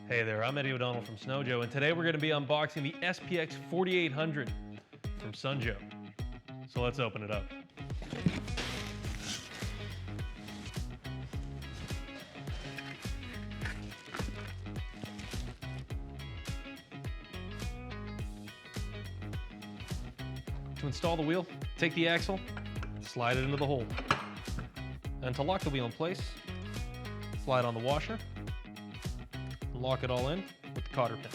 Hey there, I'm Eddie O'Donnell from Snowjoe, and today we're going to be unboxing the SPX4800 from Sunjoe. So let's open it up. To install the wheel, take the axle, slide it into the hole. And to lock the wheel in place, slide on the washer, lock it all in with the cotter pin.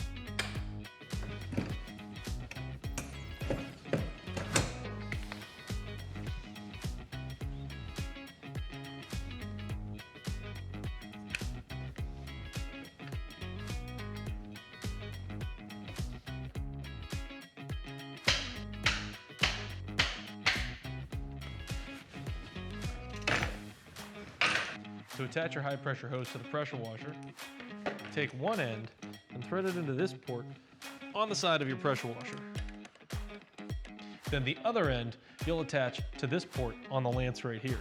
To attach your high pressure hose to the pressure washer, take one end and thread it into this port on the side of your pressure washer. Then the other end you'll attach to this port on the lance right here.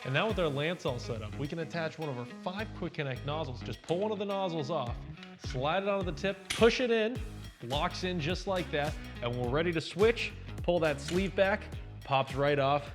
And now with our lance all set up, we can attach one of our 5 quick connect nozzles. Just pull one of the nozzles off, slide it onto the tip, push it in, locks in just like that, and when we're ready to switch, pull that sleeve back, pops right off,